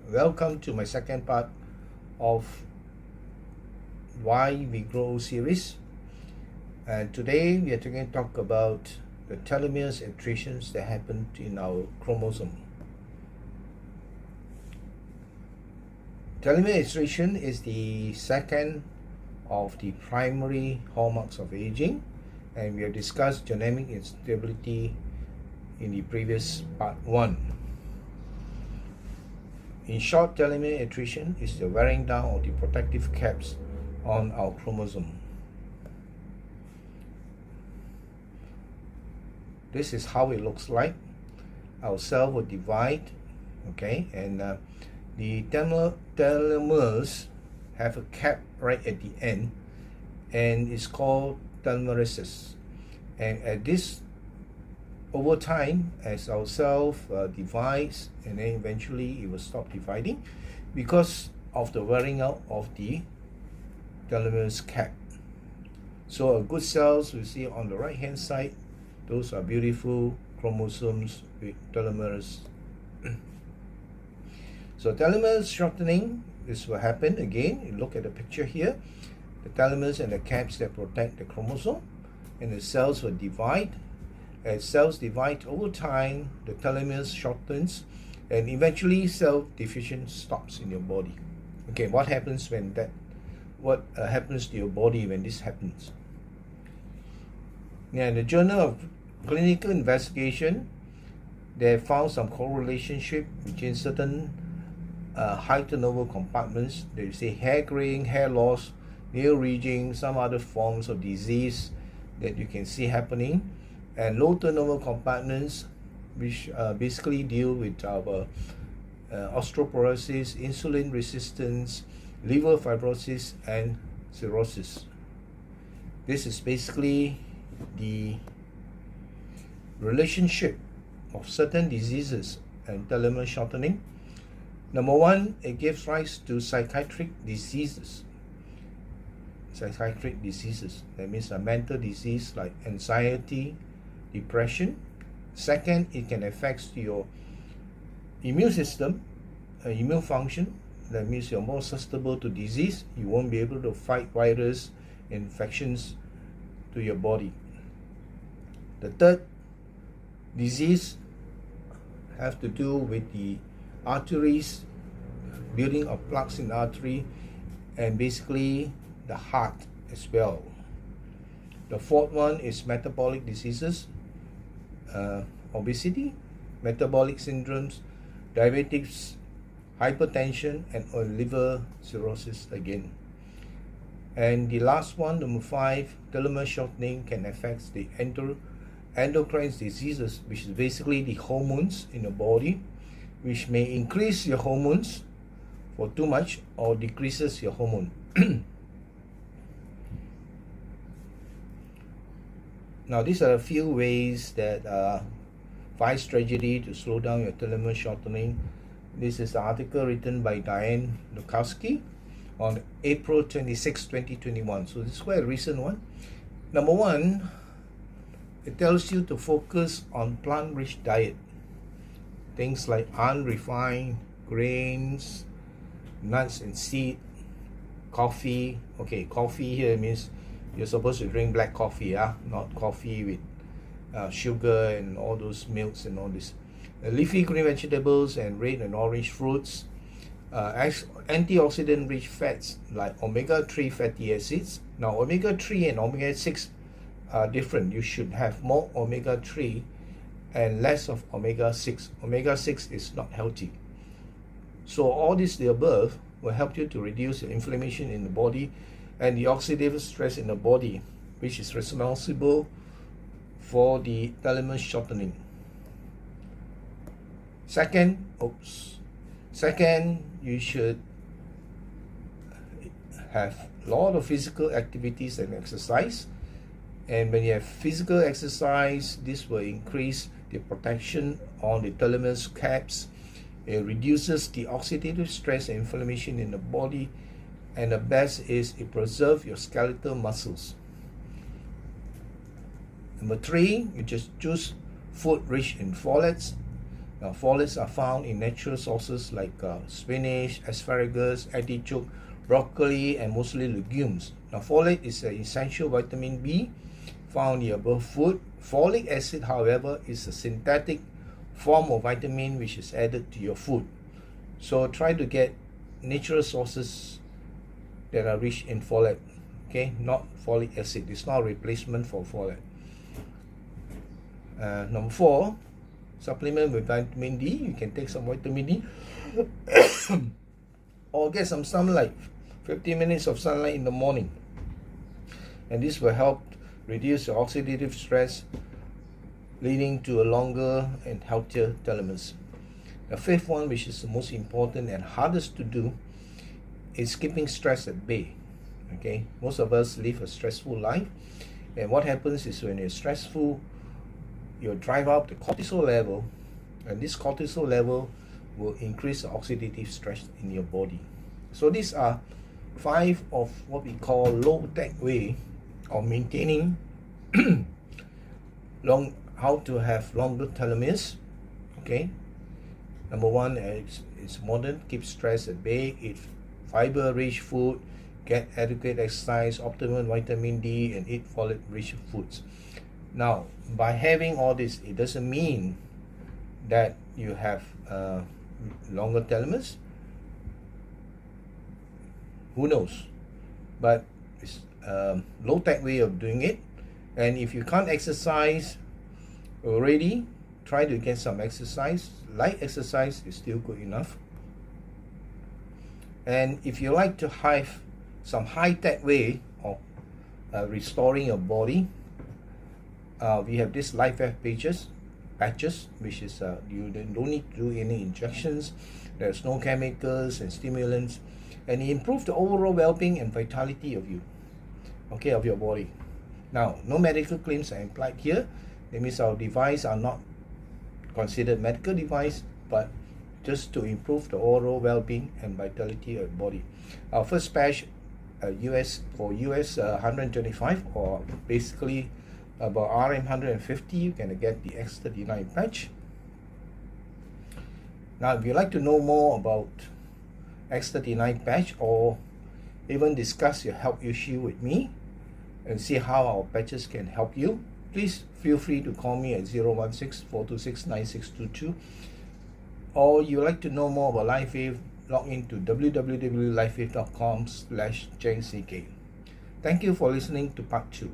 Welcome to my second part of Why We Grow series. And today we are going to talk about the telomeres attritions that happen in our chromosome. Telomere attrition is the second of the primary hallmarks of aging, and we have discussed genomic instability in the previous part 1. In short, telomere attrition is the wearing down of the protective caps on our chromosome. This is how it looks like. Our cell will divide, okay, and the telomeres have a cap right at the end, and it's called telemeres. And at this, over time, as our cell divides, and then eventually it will stop dividing because of the wearing out of the telomeres cap. So a good cells, we see on the right hand side, those are beautiful chromosomes with telomeres. So telomeres shortening, this will happen again. You look at the picture here, the telomeres and the caps that protect the chromosome, and the cells will divide. As cells divide over time, the telomeres shortens, and eventually cell division stops in your body. Okay, what happens when that? What happens to your body when this happens? Now, in the Journal of Clinical Investigation, they have found some correlationship between certain high turnover compartments. They say hair graying, hair loss, nail ridging, some other forms of disease that you can see happening, and low turnover compartments, which basically deal with our osteoporosis, insulin resistance, liver fibrosis, and cirrhosis. This is basically the relationship of certain diseases and telomere shortening. Number one, it gives rise to psychiatric diseases. Psychiatric diseases, that means a mental disease like anxiety, depression. Second, it can affect your immune system, immune function. That means you're more susceptible to disease. You won't be able to fight virus infections to your body. The third disease have to do with the arteries, building of plaques in the artery, and basically the heart as well. The fourth one is metabolic diseases, obesity, metabolic syndromes, diabetes, hypertension, and liver cirrhosis again. And the last one, number 5, telomere shortening can affect the endocrine diseases, which is basically the hormones in the body, which may increase your hormones for too much or decreases your hormone. Now, these are a few ways that 5 strategy to slow down your telomere shortening. This is an article written by Diane Lukowski on April 26, 2021. So this is quite a recent one. Number 1, it tells you to focus on plant-rich diet. Things like unrefined grains, nuts and seed, coffee. Okay, coffee here means you're supposed to drink black coffee, not coffee with sugar and all those milks and all this. Leafy green vegetables and red and orange fruits. Antioxidant rich fats like omega-3 fatty acids. Now, omega-3 and omega-6 are different. You should have more omega-3 and less of omega-6. Omega-6 is not healthy. So all this, the above, will help you to reduce the inflammation in the body and the oxidative stress in the body, which is responsible for the telomere shortening. Second, you should have a lot of physical activities and exercise. And when you have physical exercise, this will increase the protection on the telomeres caps. It reduces the oxidative stress and inflammation in the body. And the best is it preserves your skeletal muscles. Number 3, you just choose food rich in folates, Now, folates are found in natural sources like spinach, asparagus, artichoke, broccoli, and mostly legumes. Now, folate is an essential vitamin B found in above food. Folic acid, however, is a synthetic form of vitamin which is added to your food. So try to get natural sources that are rich in folate, okay, not folic acid. It's not a replacement for folate. Number 4, supplement with vitamin D. You can take some vitamin D or get some sunlight, 15 minutes of sunlight in the morning, and this will help reduce your oxidative stress, leading to a longer and healthier telomeres. The 5th one, which is the most important and hardest to do, is keeping stress at bay. Okay, most of us live a stressful life, and what happens is when you're stressful, you drive up the cortisol level, and this cortisol level will increase the oxidative stress in your body. So these are 5 of what we call low-tech way of maintaining how to have longer telomeres. Okay, number 1 is modern, keep stress at bay, eat fiber-rich food, get adequate exercise, optimal vitamin D, and eat folate-rich foods. Now, by having all this, it doesn't mean that you have longer telomeres. Who knows? But it's a low-tech way of doing it. And if you can't exercise already, try to get some exercise. Light exercise is still good enough. And if you like to have some high-tech way of restoring your body, we have this life patches, which is you don't need to do any injections. There's no chemicals and stimulants, and it improves the overall well-being and vitality of you, okay, of your body. Now, no medical claims are implied here. That means our device are not considered medical device, but just to improve the overall well-being and vitality of the body. Our first patch, US 125, or basically about RM 150, you can get the X39 patch. Now, if you'd like to know more about X39 patch, or even discuss your health issue with me and see how our patches can help you, please feel free to call me at 016-426-9622. Or you'd like to know more about LifeWave, log into www.lifewave.com/JCK. Thank you for listening to part 2.